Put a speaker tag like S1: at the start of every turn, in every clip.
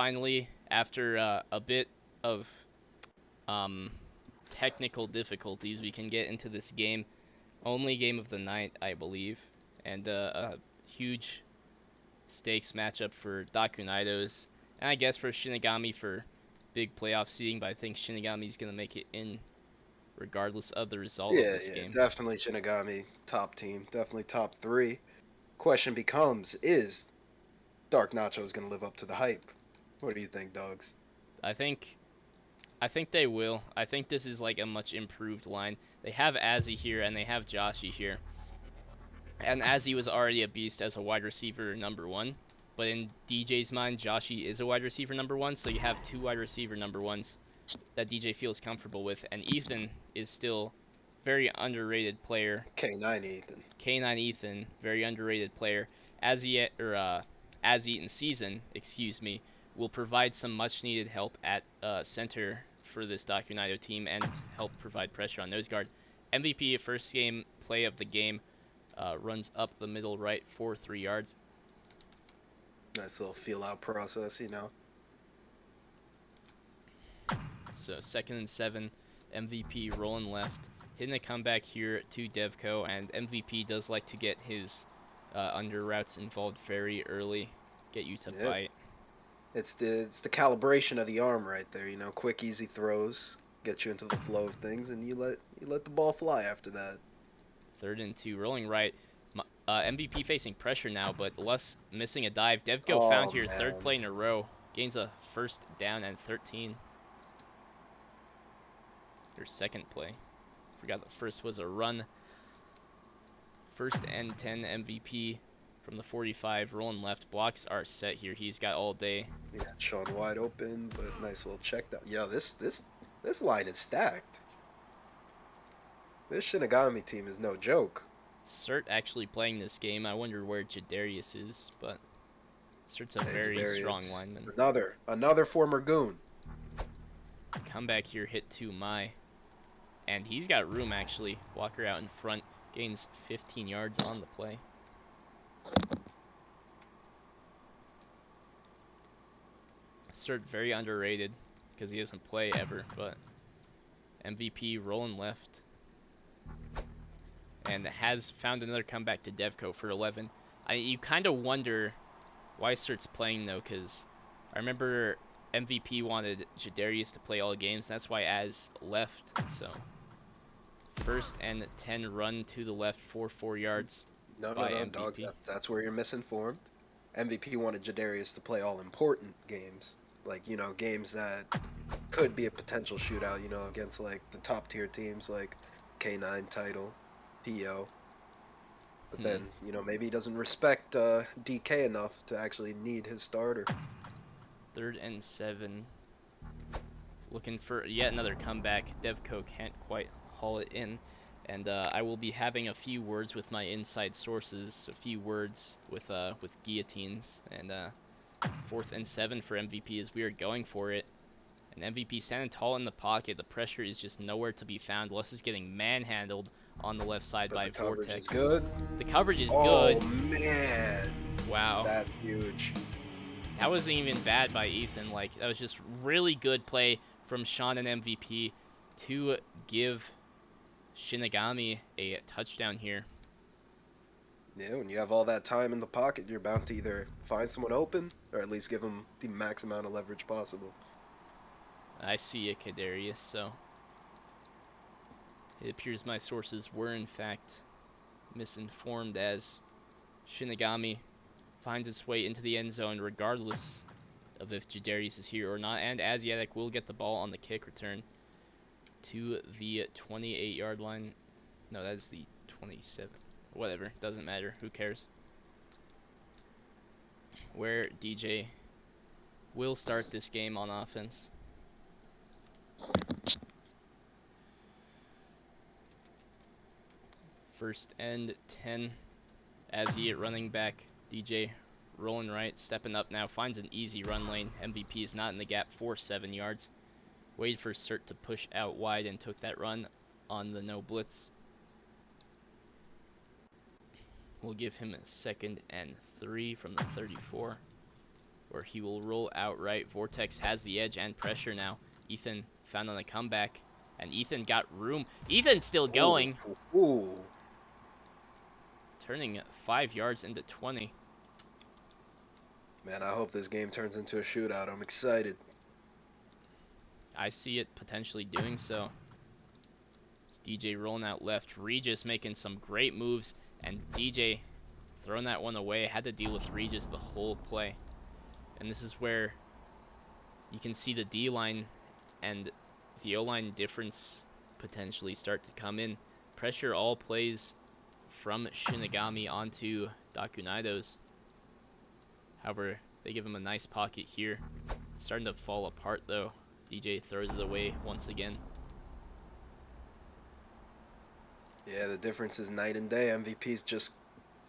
S1: finally, after a bit of technical difficulties, we can get into this game. Only game of the night, I believe, and a huge stakes matchup for Dakunaitos, and I guess for Shinigami for big playoff seeding, but I think Shinigami's going to make it in regardless of the result of this game.
S2: Definitely Shinigami, top team, definitely top 3. Question becomes, is Dark Nacho's going to live up to the hype? What do you think, dogs?
S1: I think they will. I think this is like a much improved line. They have Azzy here and they have Joshi here. And Azzy was already a beast as a wide receiver number 1. But in DJ's mind, Joshi is a wide receiver number 1, so you have 2 wide receiver number 1s that DJ feels comfortable with. And Ethan is still very underrated player.
S2: K9 Ethan.
S1: K9 Ethan, very underrated player. As Eaton Season, will provide some much needed help at center for this Dakunaito team and help provide pressure on nose guard. MVP, first game play of the game, runs up the middle right for 3 yards.
S2: Nice little feel out process, you know.
S1: So 2nd and 7, MVP rolling left, hitting a comeback here to Devco, and MVP does like to get his under routes involved very early, get you to bite.
S2: It's the calibration of the arm right there, you know, quick easy throws, get you into the flow of things, and you let the ball fly after that.
S1: 3rd and 2, rolling right. MVP facing pressure now, but Lus missing a dive. Devco found here, man. 3rd play in a row, gains a 1st down and 13. Their 2nd play. Forgot the first was a run. 1st and 10, MVP from the 45, rolling left. Blocks are set here. He's got all day.
S2: Yeah, Sean wide open, but nice little check down. Yo, this line is stacked. This Shinigami team is no joke.
S1: Cert actually playing this game. I wonder where Jadarius is, but Cert's a very strong lineman.
S2: Another former goon.
S1: Comeback here, hit to Mai. And he's got room actually. Walker out in front, gains 15 yards on the play. Cert very underrated because he doesn't play ever, but MVP rolling left. And has found another comeback to Devco for 11. You kind of wonder why Cert's playing though, because I remember MVP wanted Jadarius to play all games. That's why Az left. So 1st and 10, run to the left for 4 yards.
S2: No, dog. That's where you're misinformed. MVP wanted Jadarius to play all important games, like, you know, games that could be a potential shootout, you know, against like the top tier teams like K9 title. PO. But then, you know, maybe he doesn't respect DK enough to actually need his starter.
S1: 3rd and 7. Looking for yet another comeback. Devco can't quite haul it in. And I will be having a few words with my inside sources, a few words with guillotines. And 4th and 7 for MVP as we are going for it. And MVP standing tall in the pocket. The pressure is just nowhere to be found. Lus is getting manhandled on the left side by Vortex.
S2: Good.
S1: The coverage is good.
S2: Oh man.
S1: Wow.
S2: That's huge.
S1: That wasn't even bad by Ethan. Like, that was just really good play from Sean and MVP to give Shinigami a touchdown here.
S2: Yeah, when you have all that time in the pocket, you're bound to either find someone open or at least give them the max amount of leverage possible.
S1: I see a Kadarius, so it appears my sources were in fact misinformed, as Shinigami finds its way into the end zone regardless of if Jadarius is here or not, and Asiatic will get the ball on the kick return to the 28-yard line. No, that is the 27. Whatever, doesn't matter, who cares. Where DJ will start this game on offense. First and 10. Azzy at running back. DJ rolling right, stepping up now, finds an easy run lane. MVP is not in the gap for 7 yards. Waited for Cert to push out wide and took that run on the no blitz. We'll give him a 2nd and 3 from the 34. or he will roll outright. Vortex has the edge and pressure now. Ethan found on a comeback, and Ethan got room. Ethan's still going.
S2: Ooh.
S1: Turning 5 yards into 20.
S2: Man, I hope this game turns into a shootout. I'm excited.
S1: I see it potentially doing so. It's DJ rolling out left. Regis making some great moves, and DJ throwing that one away. Had to deal with Regis the whole play. And this is where you can see the D-line and the O-line difference potentially start to come in. Pressure all plays from Shinigami onto Dakunaitos. However, they give him a nice pocket here. It's starting to fall apart though. DJ throws it away once again.
S2: Yeah, the difference is night and day. MVP's just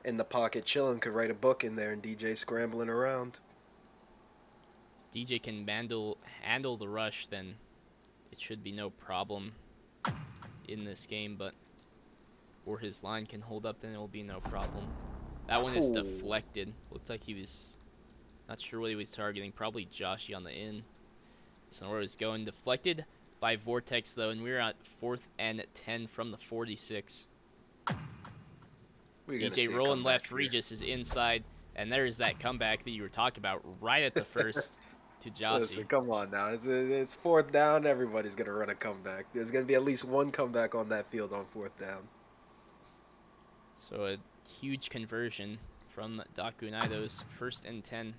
S2: in the pocket chilling, could write a book in there, and DJ scrambling around.
S1: If DJ can handle the rush, then it should be no problem in this game, but or his line can hold up, then it will be no problem. That one is deflected. Looked like he was not sure what he was targeting. Probably Joshi on the in. So where it was going. Deflected by Vortex though, and we're at 4th and 10 from the 46. DJ rolling left. Here. Regis is inside, and there's that comeback that you were talking about right at the first to Joshi.
S2: Listen, come on now. It's 4th down. Everybody's gonna run a comeback. There's gonna be at least one comeback on that field on 4th down.
S1: So a huge conversion from Dakunaitos. 1st and 10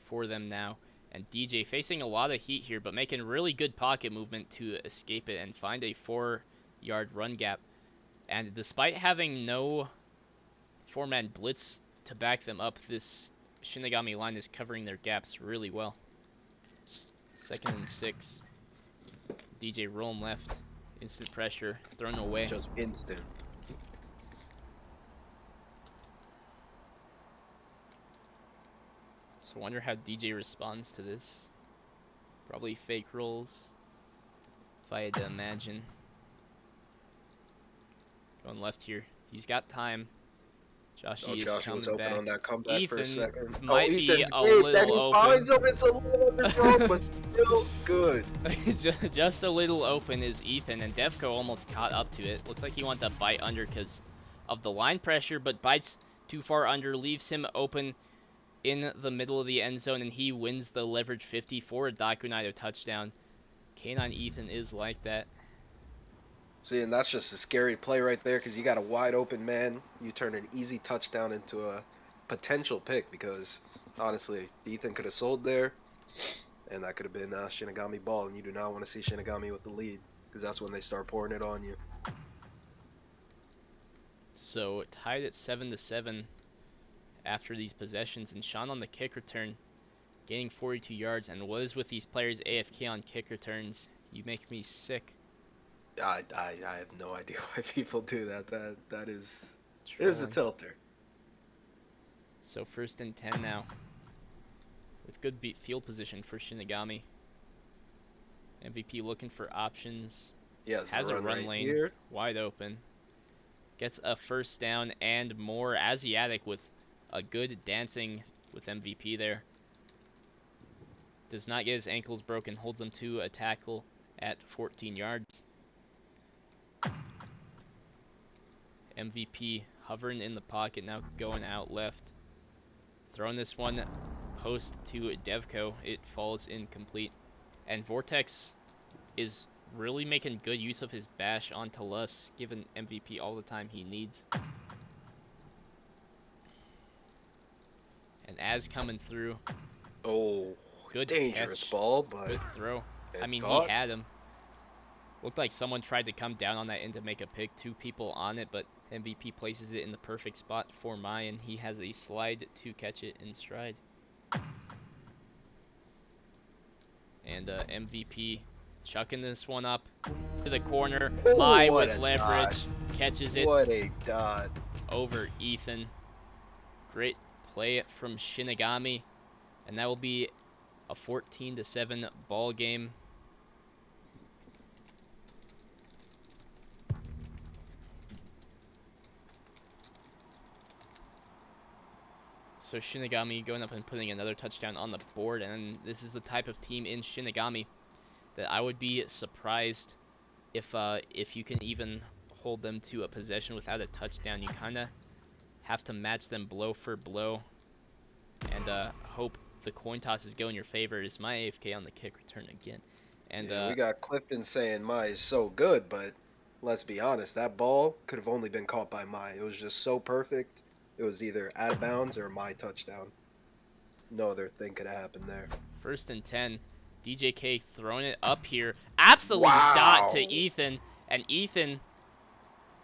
S1: for them now. And DJ facing a lot of heat here, but making really good pocket movement to escape it and find a 4-yard run gap. And despite having no 4-man blitz to back them up, this Shinigami line is covering their gaps really well. 2nd and 6. DJ rolling left. Instant pressure. Thrown away.
S2: Just instant.
S1: So I wonder how DJ responds to this. Probably fake rolls, if I had to imagine. Going left here. He's got time. Joshi is coming
S2: was open
S1: back.
S2: on that comeback
S1: Ethan
S2: for a second.
S1: might be
S2: Ethan's
S1: a
S2: great.
S1: little
S2: Then he
S1: open.
S2: finds him. It's a little underthrown, but still good.
S1: Just a little open is Ethan, and Devco almost caught up to it. Looks like he wanted to bite under because of the line pressure, but bites too far under, leaves him open in the middle of the end zone, and he wins the leverage 50 for a Dakunaito touchdown. K9 Ethan is like that.
S2: See, and that's just a scary play right there because you got a wide open man. You turn an easy touchdown into a potential pick because, honestly, Ethan could have sold there, and that could have been Shinigami ball, and you do not want to see Shinigami with the lead because that's when they start pouring it on you.
S1: So tied at 7-7 after these possessions, and Sean on the kick return, gaining 42 yards. And what is with these players AFK on kick returns? You make me sick.
S2: I have no idea why people do that. That is a tilter.
S1: So 1st and 10 now, with good field position for Shinigami. MVP looking for options.
S2: Yes,
S1: has a run lane
S2: here.
S1: Wide open. Gets a 1st down and more. Asiatic with a good dancing with MVP there. Does not get his ankles broken. Holds them to a tackle at 14 yards. MVP hovering in the pocket, now going out left. Throwing this one post to Devco. It falls incomplete. And Vortex is really making good use of his bash onto Lus, giving MVP all the time he needs. And as coming through.
S2: Oh,
S1: good
S2: dangerous
S1: catch.
S2: Ball, but
S1: good throw. I mean,
S2: caught.
S1: He had him. Looked like someone tried to come down on that end to make a pick. 2 people on it, but MVP places it in the perfect spot for Mayan. He has a slide to catch it in stride. And MVP chucking this one up to the corner. Mai with leverage. Catches it.
S2: What a dot.
S1: Over Ethan. Great play from Shinigami. And that will be a 14-7 ball game. So Shinigami going up and putting another touchdown on the board, and this is the type of team in Shinigami that I would be surprised if you can even hold them to a possession without a touchdown. You kind of have to match them blow for blow and hope the coin toss is going in your favor. Is my AFK on the kick return again? And
S2: yeah, we got Clifton saying Mai is so good, but let's be honest, that ball could have only been caught by Mai. It was just so perfect. It was either out of bounds or Mai touchdown. No other thing could have happened there.
S1: 1st and 10. DJK throwing it up here. Absolute dot to Ethan. And Ethan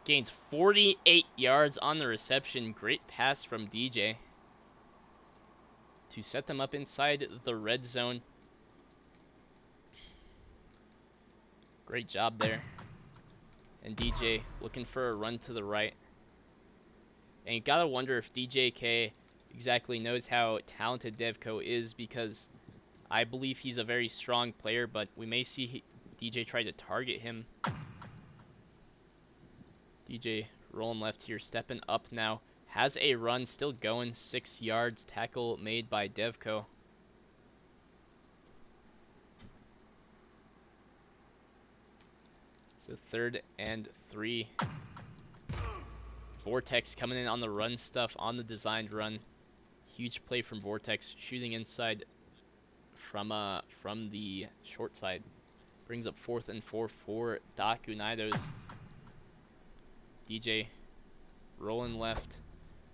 S1: gains 48 yards on the reception. Great pass from DJ to set them up inside the red zone. Great job there. And DJ looking for a run to the right. And you gotta wonder if DJK exactly knows how talented Devco is, because I believe he's a very strong player, but we may see DJ try to target him. DJ rolling left here, stepping up now. Has a run, still going, 6 yards. Tackle made by Devco. So 3rd and 3. Vortex coming in on the run stuff, on the designed run. Huge play from Vortex, shooting inside from the short side. Brings up 4th and 4 for Dakunaitos. DJ rolling left,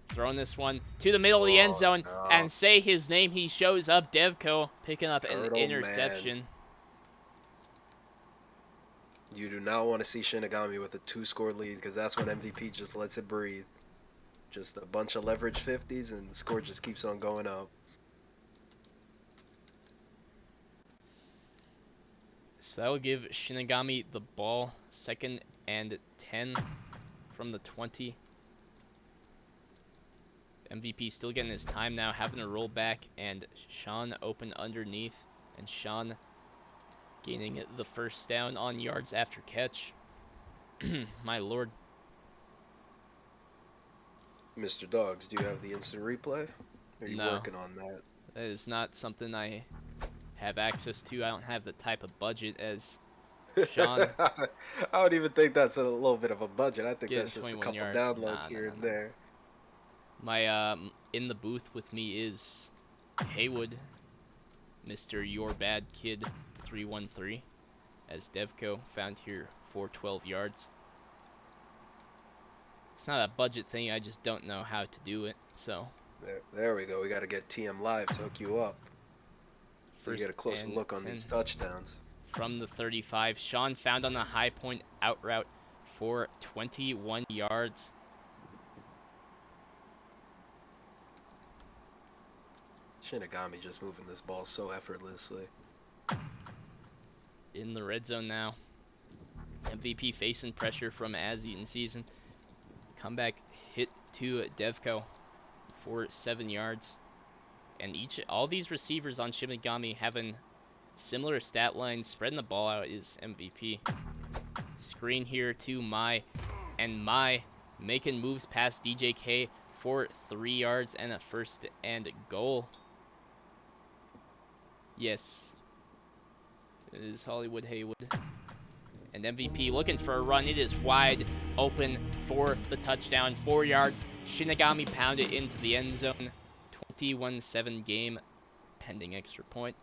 S1: throwing this one to the middle of the end zone, and say his name, he shows up. Devco picking up an interception.
S2: Man. You do not want to see Shinigami with a 2-score lead, because that's when MVP just lets it breathe. Just a bunch of leverage 50s and the score just keeps on going up.
S1: So that will give Shinigami the ball. 2nd and 10 from the 20. MVP still getting his time now, having to roll back, and Sean open underneath, and Sean gaining the 1st down on yards after catch. My lord.
S2: Mr. Dogs, do you have the instant replay? Are you working on that?
S1: That is not something I have access to. I don't have the type of budget as Sean.
S2: I would even think that's a little bit of a budget. I think that's just a couple
S1: yards.
S2: downloads here and there.
S1: My in the booth with me is Haywood, Mr. Your Bad Kid 313, as Devco found here for 12 yards. It's not a budget thing, I just don't know how to do it, so.
S2: There we go. We got to get TM Live to hook you up. So you get a closer look on these touchdowns.
S1: From the 35, Sean found on the high point out route for 21 yards.
S2: Shinigami just moving this ball so effortlessly.
S1: In the red zone now. MVP facing pressure from As Eaton Season. Comeback hit to Devco for 7 yards. And all these receivers on Shinigami having similar stat lines, spreading the ball out is MVP. Screen here to Mai, and Mai making moves past DJK for 3 yards and a 1st and goal. Yes, it is Hollywood Haywood. And MVP looking for a run. It is wide open for the touchdown. 4 yards. Shinigami pounded into the end zone. 21-7 game, pending extra point.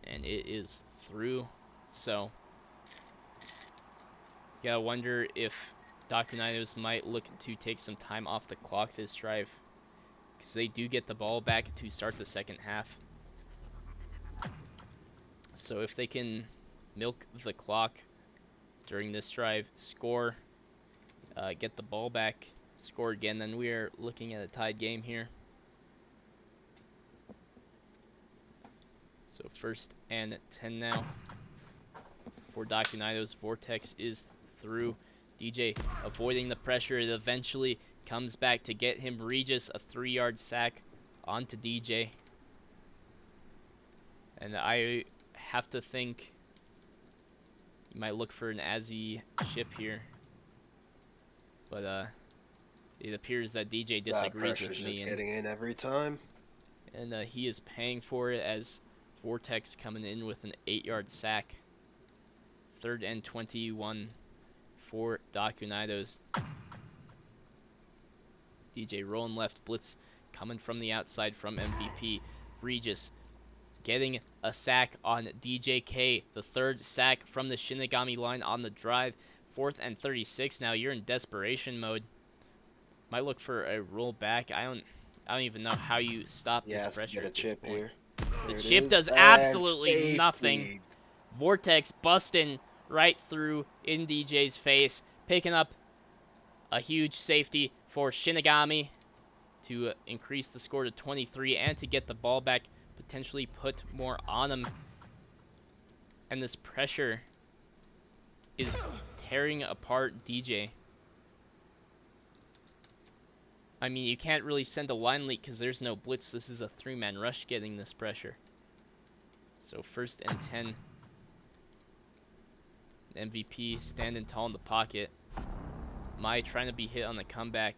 S1: And it is through. So, you gotta wonder if Dakunaitos might look to take some time off the clock this drive, because they do get the ball back to start the 2nd half. So if they can milk the clock during this drive, score, get the ball back, score again, then we are looking at a tied game here. So 1st and 10 now for Dakunaitos. Vortex is through. DJ avoiding the pressure. It eventually comes back to get him Regis, a 3-yard sack onto DJ. And I have to think you might look for an Azzy chip here. But it appears that DJ
S2: That
S1: disagrees
S2: pressure's
S1: with
S2: just
S1: me,
S2: getting in every time.
S1: and he is paying for it as Vortex coming in with an 8-yard sack. 3rd and 21 for Dakunaitos. DJ rolling left, blitz coming from the outside from MVP. Regis getting a sack on DJK, the 3rd sack from the Shinigami line on the drive. 4th and 36. Now you're in desperation mode. Might look for a roll back. I don't even know how you stop this pressure at this point. The chip does absolutely nothing. Vortex busting right through in DJ's face, picking up a huge safety for Shinigami to increase the score to 23 and to get the ball back, potentially put more on him. And this pressure is tearing apart DJ. I mean, you can't really send a line leak because there's no blitz. This is a 3-man rush getting this pressure. So 1st and 10. MVP standing tall in the pocket. Mai trying to be hit on the comeback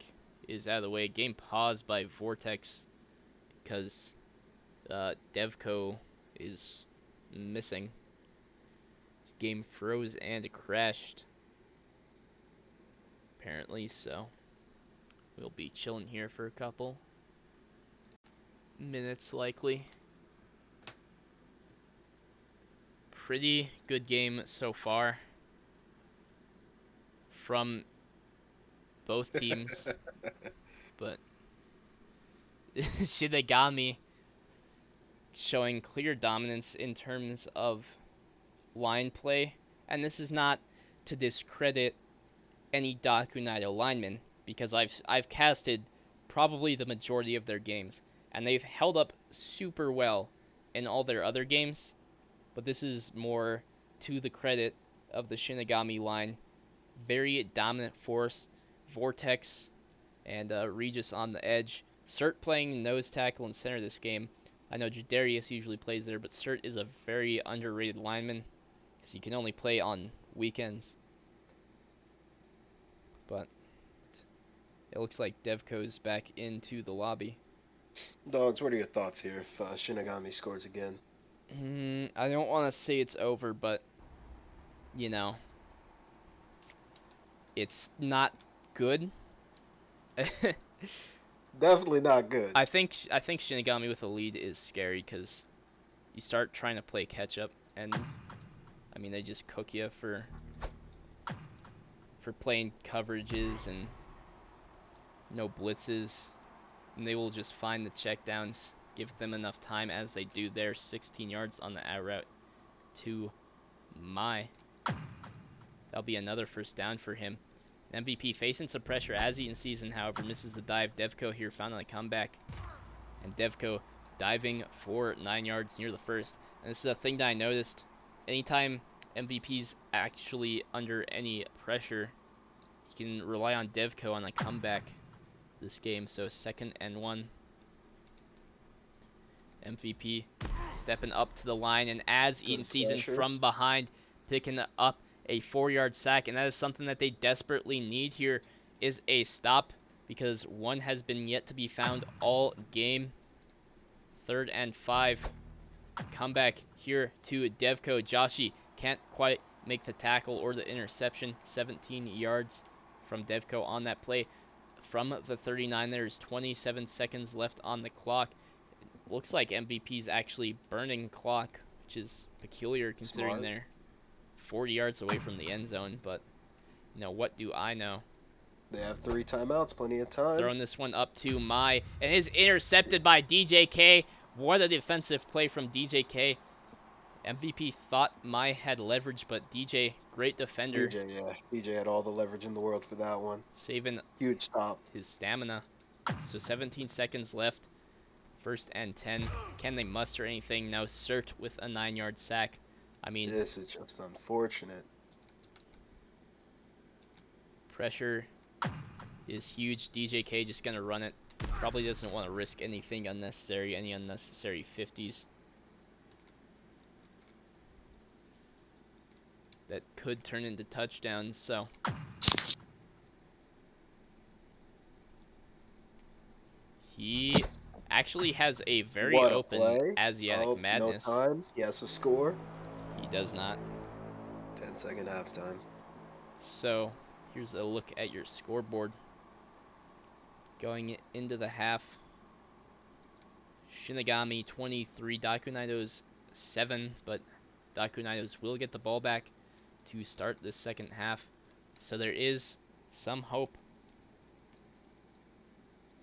S1: is out of the way. Game paused by Vortex because Devco is missing. This game froze and crashed, apparently, so we'll be chilling here for a couple minutes likely. Pretty good game so far from both teams, but Shinigami showing clear dominance in terms of line play, and this is not to discredit any Dakunaito linemen, because I've casted probably the majority of their games, and they've held up super well in all their other games, but this is more to the credit of the Shinigami line. Very dominant force. Vortex and Regis on the edge. Cert playing nose tackle and center this game. I know Jadarius usually plays there, but Cert is a very underrated lineman because he can only play on weekends. But it looks like Devco's back into the lobby.
S2: Dogs, what are your thoughts here if Shinigami scores again?
S1: I don't want to say it's over, but, you know, it's not good.
S2: Definitely not good.
S1: I think Shinigami with a lead is scary because you start trying to play catch up, and I mean they just cook you for playing coverages and no blitzes, and they will just find the checkdowns, give them enough time as they do there. 16 yards on the out route to Mai. That'll be another 1st down for him. MVP facing some pressure as he in season, however, misses the dive. Devco here found on a comeback. And Devco diving for 9 yards near the 1st. And this is a thing that I noticed. Anytime MVP's actually under any pressure, you can rely on Devco on a comeback this game. So 2nd and 1. MVP stepping up to the line, and as Eaton season from behind, picking up a 4-yard sack, and that is something that they desperately need here, is a stop, because one has been yet to be found all game. 3rd and 5. Comeback here to Devco. Joshi can't quite make the tackle or the interception. 17 yards from Devco on that play. From the 39, there's 27 seconds left on the clock. It looks like MVP's actually burning clock, which is peculiar considering they're 40 yards away from the end zone, but, you know, what do I know?
S2: They have 3 timeouts, plenty of time.
S1: Throwing this one up to Mai, and is intercepted by DJK. What a defensive play from DJK. MVP thought Mai had leverage, but DJ, great defender.
S2: DJ had all the leverage in the world for that one.
S1: Saving
S2: huge stop.
S1: His stamina. So 17 seconds left. 1st and 10. Can they muster anything? No. Cert with a 9-yard sack. I mean,
S2: this is just unfortunate.
S1: Pressure is huge. DJK just gonna run it. Probably doesn't want to risk anything unnecessary, any unnecessary 50s. That could turn into touchdowns, so actually has a very
S2: What a
S1: open
S2: play.
S1: Asiatic
S2: Oh, no
S1: Madness.
S2: time. He has to score.
S1: He does not.
S2: 10-second halftime.
S1: So here's a look at your scoreboard. Going into the half, Shinigami 23, Dakunaitos 7, but Dakunaitos will get the ball back to start the second half. So there is some hope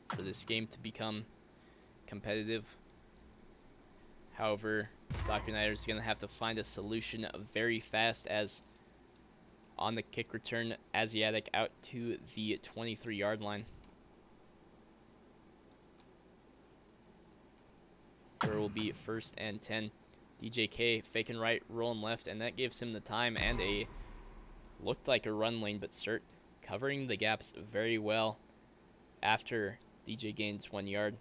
S1: for this game to become competitive. However, Dakunaitos is going to have to find a solution very fast, as on the kick return, Asiatic out to the 23-yard line, where it will be 1st and 10. DJK faking right, rolling left, and that gives him the time and a looked like a run lane, but Cert covering the gaps very well after DJ gains 1 yard.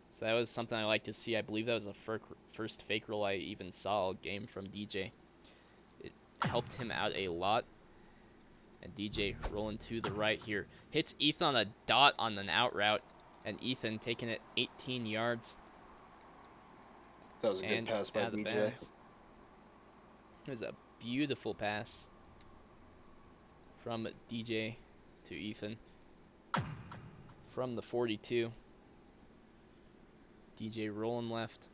S1: So that was something I like to see. I believe that was the first fake roll I even saw all game from DJ. It helped him out a lot. And DJ rolling to the right here. Hits Ethan on a dot on an out route. And Ethan taking it 18 yards.
S2: That was a good pass by DJ.
S1: It was a beautiful pass from DJ to Ethan from the 42. DJ rolling left.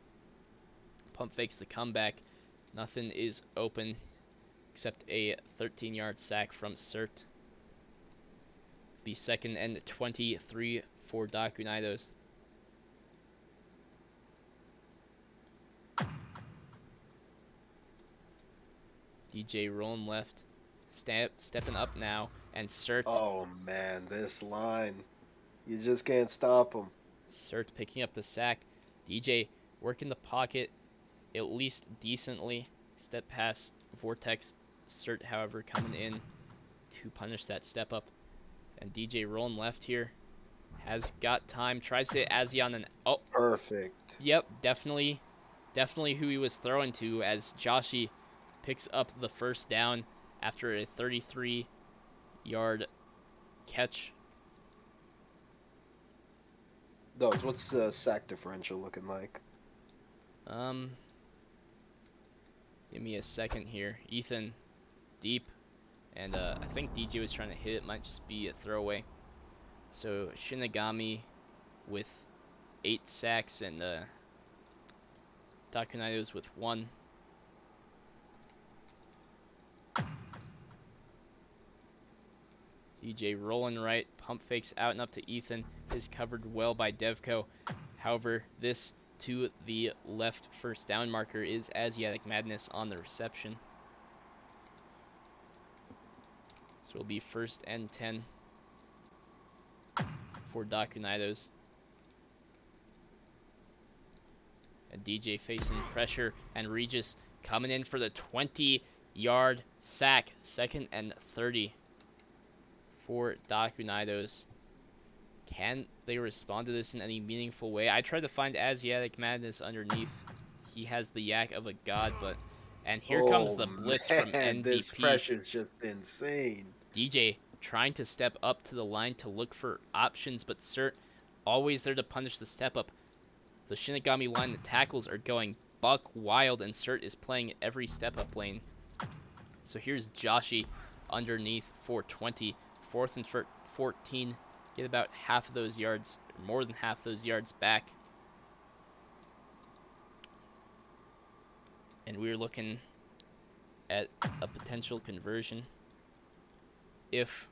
S1: Pump fakes the comeback. Nothing is open except a 13-yard sack from Cert. Be 2nd and 23 for Dakunaitos. DJ rolling left. Stepping up now, and Cert.
S2: Oh man, this line. You just can't stop him.
S1: Cert picking up the sack. DJ working the pocket at least decently. Step past Vortex. Cert, however, coming in to punish that step up. And DJ rolling left here. Has got time. Tries to hit Azion and oh.
S2: Perfect.
S1: Yep, definitely who he was throwing to, as Joshi picks up the first down after a 33-yard catch.
S2: Dogs, what's the sack differential looking like?
S1: Give me a second here. Ethan deep, and I think DJ was trying to hit it. Might just be a throwaway. So Shinigami with 8 sacks, and Dakunaitos with 1. DJ rolling right, pump fakes out and up to Ethan, is covered well by Devco. However, this to the left first down marker is Asiatic Madness on the reception. So it'll be 1st and 10 for Dakunaitos. And DJ facing pressure, and Regis coming in for the 20-yard sack. 2nd and 30 for Dakunaitos. Can they respond to this in any meaningful way? I tried to find Asiatic Madness underneath. He has the yak of a god, but... And here comes the blitz from MVP.
S2: This pressure's just insane.
S1: DJ trying to step up to the line to look for options, but Cert always there to punish the step up. The Shinigami line, the tackles are going buck wild, and Cert is playing every step up lane. So here's Joshi underneath for 20. 4th and 14. Get about half of those yards, or more than half those yards back. And we're looking at a potential conversion. If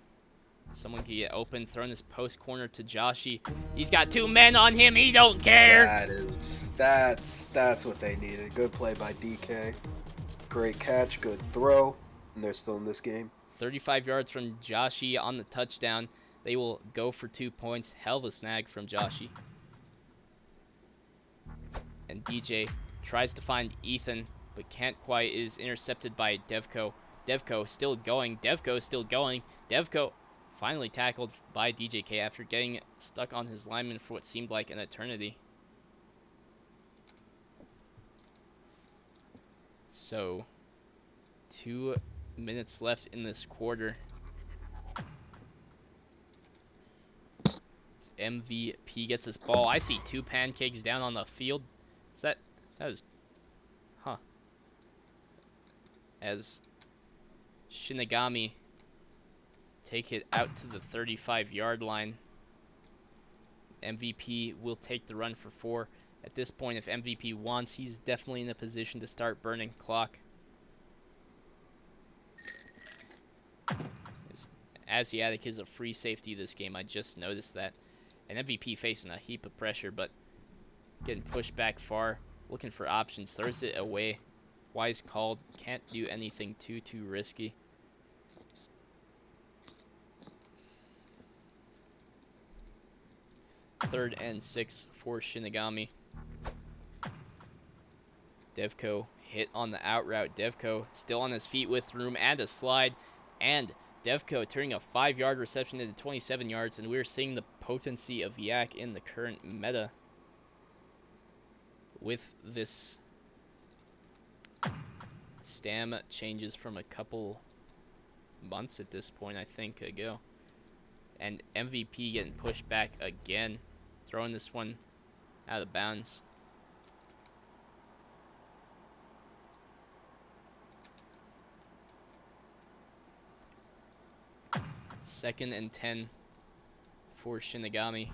S1: someone can get open, throwing this post corner to Joshi. He's got 2 men on him. He don't care.
S2: That's what they needed. Good play by DK. Great catch, good throw, and they're still in this game.
S1: 35 yards from Joshi on the touchdown. They will go for 2 points. Hell of a snag from Joshi. And DJ tries to find Ethan, but can't quite. Is intercepted by Devco. Devco still going. Devco finally tackled by DJK after getting stuck on his lineman for what seemed like an eternity. So, 2 minutes left in this quarter. It's MVP gets this ball. I see 2 pancakes down on the field. Is that was, huh? As Shinigami take it out to the 35-yard line. MVP will take the run for 4. At this point, if MVP wants, he's definitely in a position to start burning clock. Asiatic is a free safety this game. I just noticed that. And MVP facing a heap of pressure, but getting pushed back far. Looking for options. Throws it away. Wise called. Can't do anything too risky. Third and 6 for Shinigami. Devco hit on the out route. Devco still on his feet with room and a slide. And Devco turning a 5-yard reception into 27 yards. And we're seeing the potency of Yak in the current meta. With this stam changes from a couple months at this point, I think, ago. And MVP getting pushed back again. Throwing this one out of bounds. Second and 10 for Shinigami.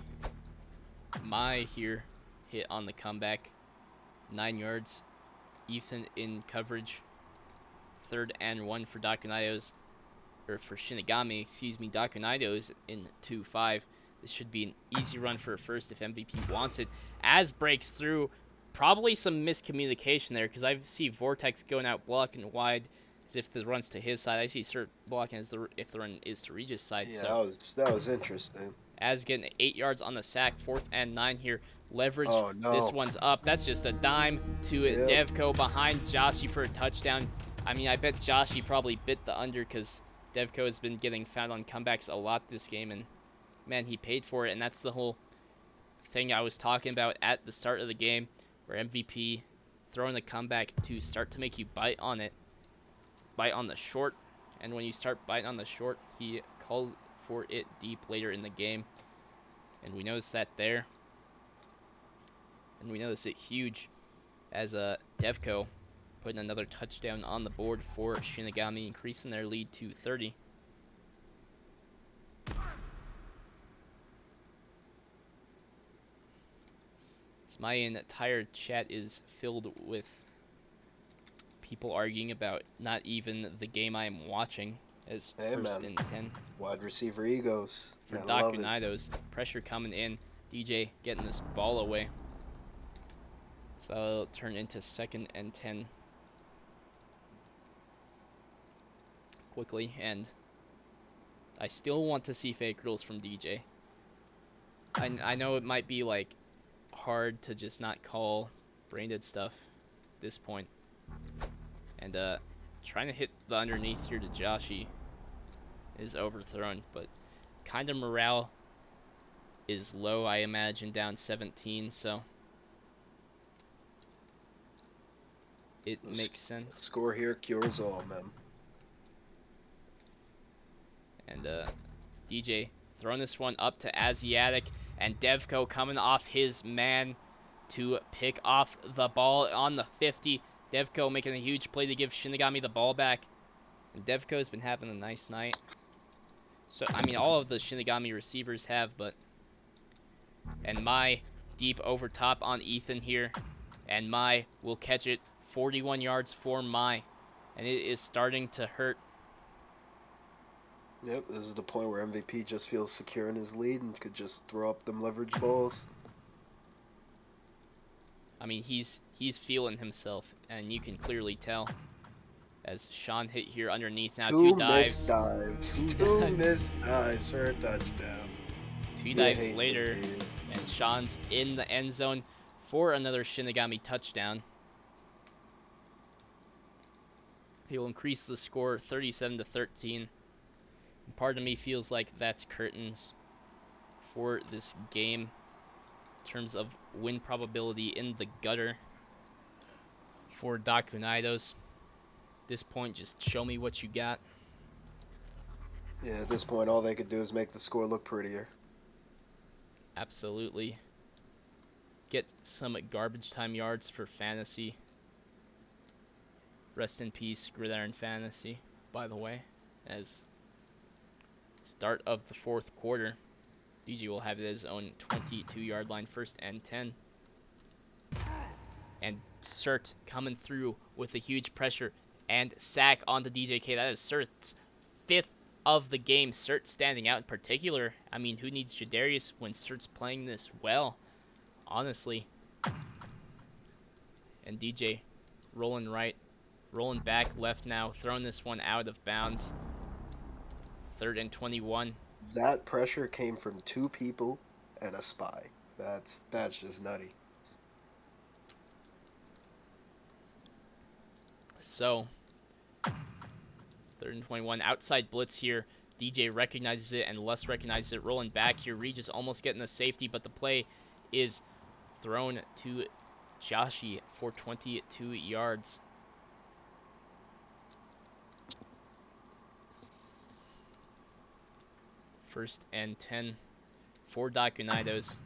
S1: Mai here hit on the comeback. 9 yards. Ethan in coverage. Third and 1 for Dakunaitos. Or for Shinigami, excuse me. Dakunaitos in 2-5. This should be an easy run for a first if MVP wants it. As breaks through. Probably some miscommunication there, because I see Vortex going out blocking wide as if the run's to his side. I see Cert blocking as if the run is to Regis' side.
S2: Yeah,
S1: so
S2: that was interesting.
S1: As getting 8 yards on the sack. 4th and 9 here. Leverage.
S2: Oh, no.
S1: This one's up. That's just a dime to Devco behind Joshi for a touchdown. I mean, I bet Joshi probably bit the under because Devco has been getting found on comebacks a lot this game, and man, he paid for it. And that's the whole thing I was talking about at the start of the game, where MVP throwing the comeback to start to make you bite on it, bite on the short, and when you start biting on the short, he calls for it deep later in the game, and we notice that there, and we notice it huge as Devco putting another touchdown on the board for Shinigami, increasing their lead to 30. My entire chat is filled with people arguing about not even the game I am watching as first and 10.
S2: Wide receiver egos.
S1: For Dakunaitos, pressure coming in. DJ getting this ball away. So that'll turn into 2nd and 10 quickly, and I still want to see fake rules from DJ. I know it might be like hard to just not call brain-dead stuff at this point, and trying to hit the underneath here to Joshi is overthrown, but kind of morale is low, I imagine, down 17, so it makes sense.
S2: Score here cures all, man.
S1: And DJ throwing this one up to Asiatic, and Devco coming off his man to pick off the ball on the 50. Devco making a huge play to give Shinigami the ball back. And Devco's been having a nice night. So, I mean, all of the Shinigami receivers have, but... And Mai deep over top on Ethan here. And Mai will catch it. 41 yards for Mai. And it is starting to hurt.
S2: Yep, this is the point where MVP just feels secure in his lead and could just throw up them leverage balls.
S1: I mean, he's feeling himself, and you can clearly tell. As Sean hit here underneath now, two dives.
S2: Two missed dives for a touchdown.
S1: Two dives later, and Sean's in the end zone for another Shinigami touchdown. He will increase the score 37-13. Part of me feels like that's curtains for this game in terms of win probability in the gutter for Dakunaitos. At this point, just show me what you got.
S2: Yeah, at this point, all they could do is make the score look prettier.
S1: Absolutely. Get some garbage time yards for fantasy. Rest in peace, Gridiron Fantasy, by the way. As start of the fourth quarter, DJ will have his own 22-yard line, 1st and 10. And Cert coming through with a huge pressure and sack onto DJK. That is Cert's 5th of the game. Cert standing out in particular. I mean, who needs Jadarius when Cert's playing this well? Honestly. And DJ rolling right, rolling back left now, throwing this one out of bounds. 3rd and 21.
S2: That pressure came from 2 people and a spy. That's just nutty.
S1: So, 3rd and 21. Outside blitz here. DJ recognizes it and Les recognizes it. Rolling back here. Regis almost getting the safety, but the play is thrown to Joshi for 22 yards. First and 10 for Dakunaitos.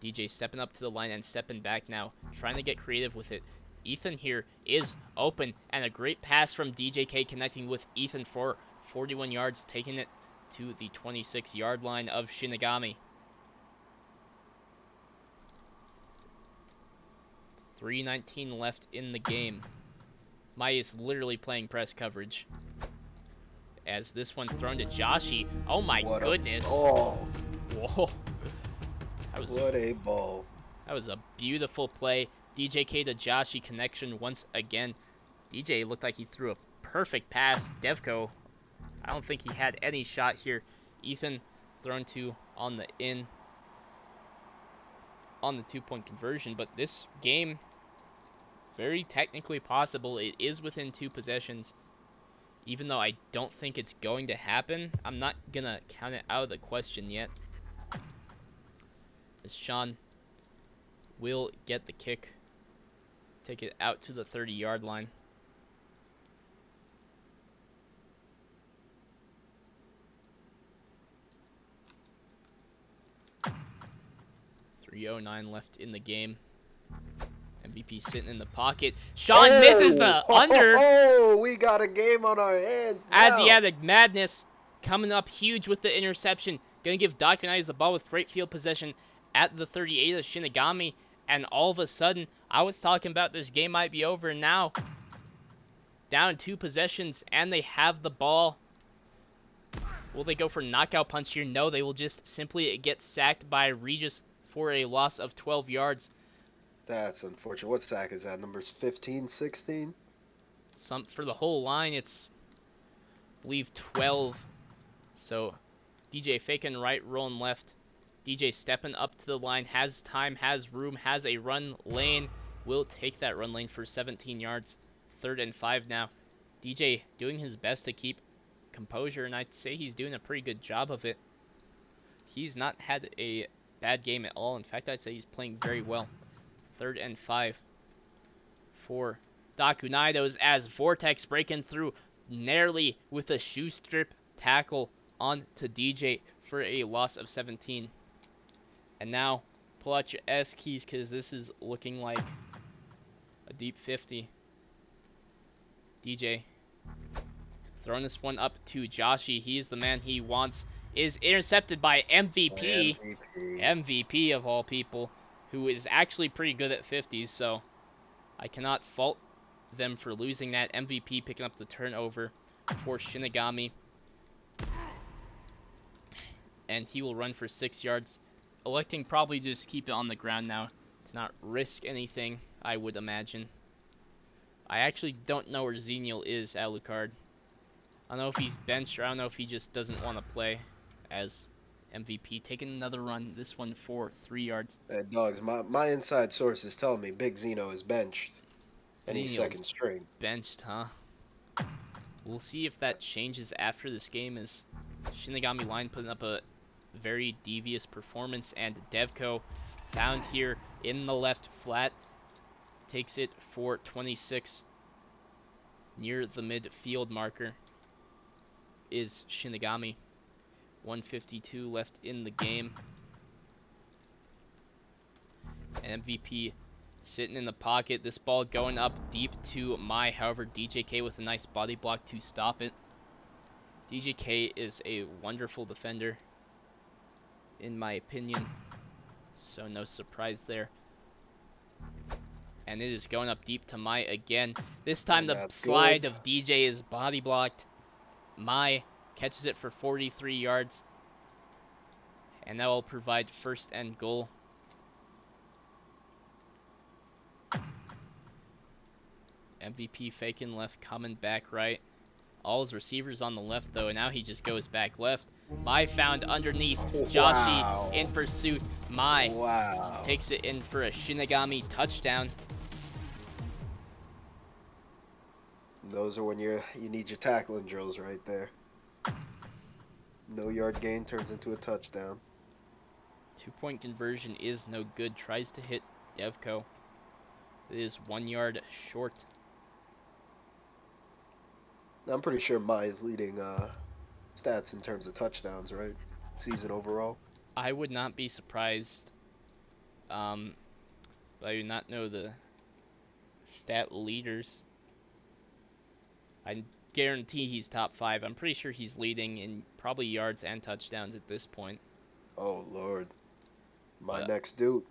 S1: DJ stepping up to the line and stepping back now, trying to get creative with it. Ethan here is open, and a great pass from DJK connecting with Ethan for 41 yards, taking it to the 26-yard line of Shinigami. 3:19 left in the game. Mai is literally playing press coverage. As this one thrown to Joshi. Oh my goodness.
S2: Whoa.
S1: What
S2: a ball.
S1: That was a beautiful play. DJK to Joshi connection once again. DJ looked like he threw a perfect pass. Devco, I don't think he had any shot here. Ethan thrown to on the 2-point conversion. But this game, very technically possible. It is within 2 possessions. Even though I don't think it's going to happen, I'm not going to count it out of the question yet. As Sean will get the kick. Take it out to the 30-yard line. .309 left in the game. MVP sitting in the pocket. Sean misses the under.
S2: Oh, we got a game on our hands now.
S1: Asiatic Madness coming up huge with the interception. Gonna give Dakunaitos the ball with great field possession at the 38 of Shinigami. And all of a sudden, I was talking about this game might be over. And now, down 2 possessions, and they have the ball. Will they go for knockout punch here? No, they will just simply get sacked by Regis for a loss of 12 yards.
S2: That's unfortunate. What sack is that? Numbers 15, 16?
S1: For the whole line, it's, I believe, 12. So, DJ faking right, rolling left. DJ stepping up to the line, has time, has room, has a run lane. Will take that run lane for 17 yards. 3rd and 5 now. DJ doing his best to keep composure, and I'd say he's doing a pretty good job of it. He's not had a bad game at all. In fact, I'd say he's playing very well. 3rd and 5 for Dakunaitos as Vortex breaking through narrowly with a shoe strip tackle onto DJ for a loss of 17. And now, pull out your S keys because this is looking like a deep 50. DJ throwing this one up to Joshi. He's the man he wants. Is intercepted by MVP. MVP of all people, who is actually pretty good at 50s, so I cannot fault them for losing that. MVP picking up the turnover for Shinigami. And he will run for 6 yards. Electing probably to just keep it on the ground now to not risk anything, I would imagine. I actually don't know where Xenial is, Alucard. I don't know if he's benched or I don't know if he just doesn't want to play as MVP. Taking another run, this one for 3 yards.
S2: Dogs, my inside sources tell me Big Zeno is benched. And he's second string.
S1: Benched, huh? We'll see if that changes after this game, as Shinigami line putting up a very devious performance, and Devco found here in the left flat takes it for 26 near the midfield marker is Shinigami. 1:52 left in the game. And MVP sitting in the pocket. This ball going up deep to Mai. However, DJK with a nice body block to stop it. DJK is a wonderful defender, in my opinion. So no surprise there. And it is going up deep to Mai again. This time the slide of DJ is body blocked. Mai catches it for 43 yards. And that will provide first and goal. MVP faking left, coming back right. All his receivers on the left though, and now he just goes back left. Mai found underneath. Joshi in pursuit. Mai takes it in for a Shinigami touchdown.
S2: Those are when you need your tackling drills right there. No yard gain turns into a touchdown.
S1: 2-point conversion is no good. Tries to hit Devco. It is 1 yard short.
S2: I'm pretty sure Mai is leading stats in terms of touchdowns, right? Season overall.
S1: I would not be surprised. But I do not know the stat leaders. I guarantee he's top 5. I'm pretty sure he's leading in probably yards and touchdowns at this point.
S2: Oh Lord, my next dude.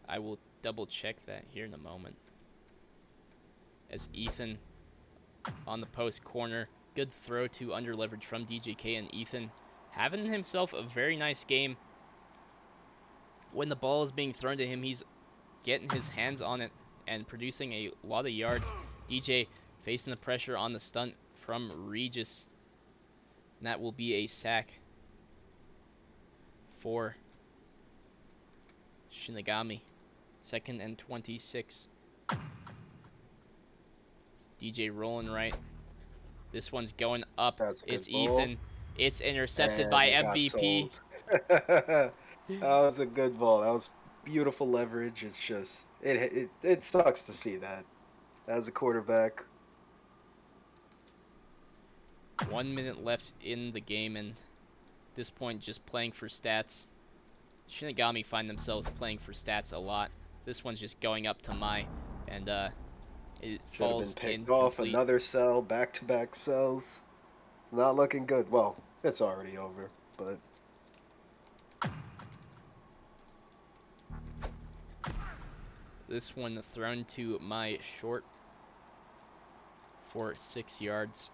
S1: I will double check that here in a moment. As Ethan on the post corner, good throw to under leverage from DJK, and Ethan having himself a very nice game. When the ball is being thrown to him, he's getting his hands on it and producing a lot of yards. DJ facing the pressure on the stunt from Regis. And that will be a sack for Shinigami. 2nd and 26. It's DJ rolling right. This one's going up. It's Ethan. It's intercepted by MVP.
S2: That was a good ball. That was beautiful leverage. It's just it sucks to see that. As a quarterback.
S1: 1 minute left in the game, and at this point just playing for stats. Shinigami find themselves playing for stats a lot. This one's just going up to Mai, and it falls
S2: been picked off. Another cell, back-to-back cells. Not looking good. Well, it's already over, but
S1: this one thrown to Mai short for 6 yards.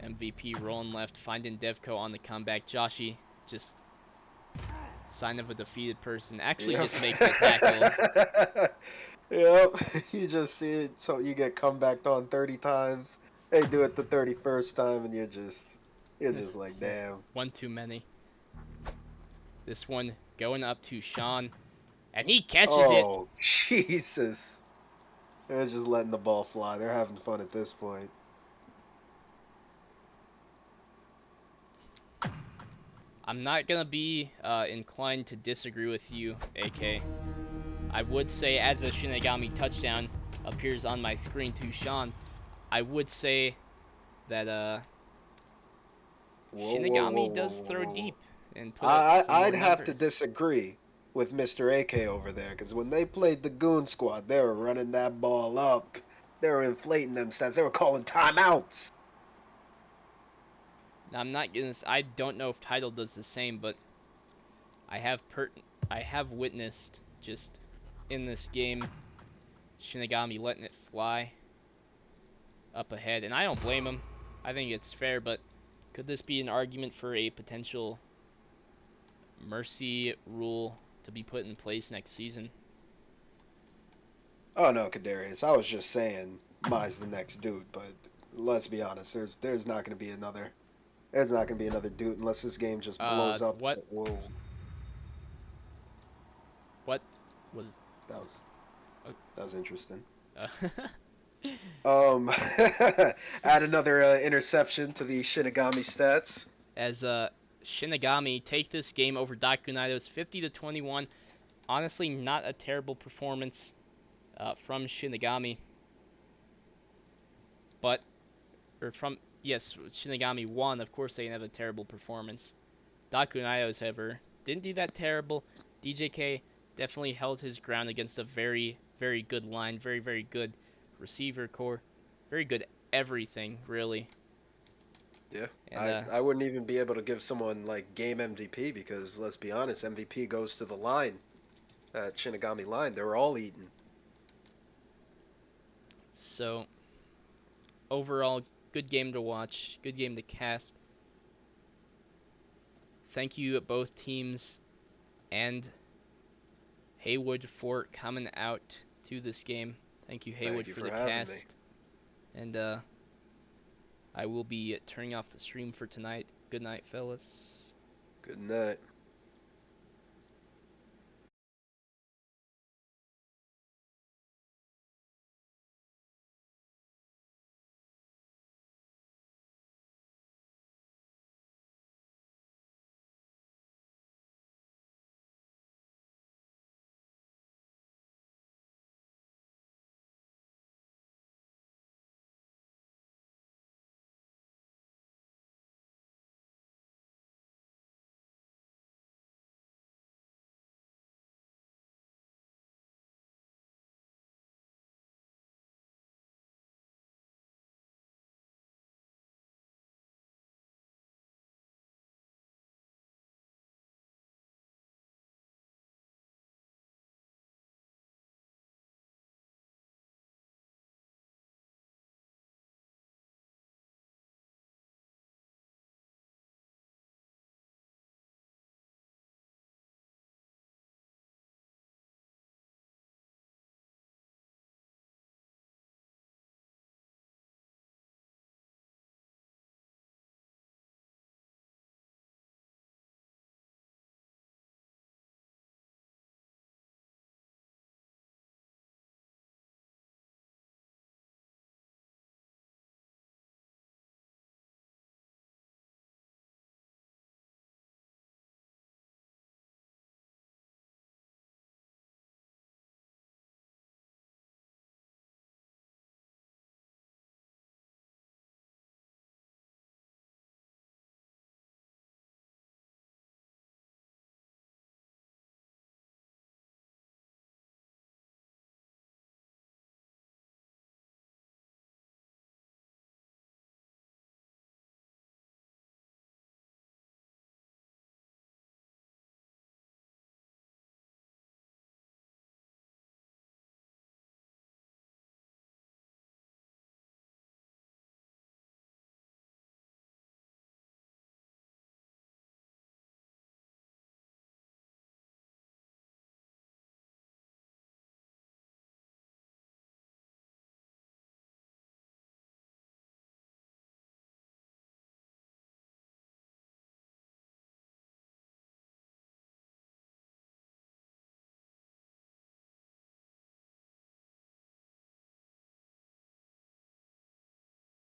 S1: MVP rolling left, finding Devco on the comeback. Joshi just sign of a defeated person. Actually, just makes the tackle.
S2: Yep, you just see it, so you get comebacked on 30 times. They do it the 31st time, and you're just like, damn.
S1: One too many. This one going up to Sean, and he catches it.
S2: Oh, Jesus. They're just letting the ball fly. They're having fun at this point.
S1: I'm not going to be inclined to disagree with you, AK. I would say, as a Shinigami touchdown appears on my screen to Sean, I would say that Shinigami does throw deep. And put
S2: I'd have to disagree with Mr. AK over there, because when they played the Goon Squad, they were running that ball up. They were inflating them stats. They were calling timeouts.
S1: Now, I don't know if Title does the same, but I have witnessed just in this game Shinigami letting it fly up ahead, and I don't blame him. I think it's fair, but could this be an argument for a potential mercy rule to be put in place next season?
S2: Oh no, Kadarius. I was just saying Mai's the next dude, but let's be honest. There's not going to be another. There's not going to be another dude unless this game just blows up.
S1: What?
S2: Whoa.
S1: What was?
S2: That was interesting. Add another interception to the Shinigami stats.
S1: As Shinigami take this game over Dakunaitos 50-21. Honestly, not a terrible performance from Shinigami. But yes, Shinigami won. Of course, they didn't have a terrible performance. Dakunaitos, however, didn't do that terrible. DJK definitely held his ground against a very, very good line, very, very good receiver core, very good everything, really.
S2: Yeah,
S1: And
S2: I wouldn't even be able to give someone like game MVP because let's be honest, MVP goes to the line, that Shinigami line. They were all eaten.
S1: so overall, good game to watch, good game to cast. Thank you both teams and Haywood for coming out to this game. Thank you,
S2: Thank
S1: Haywood,
S2: you
S1: for
S2: for
S1: the
S2: having me.
S1: cast. And I will be turning off the stream for tonight. Good night, fellas.
S2: Good night.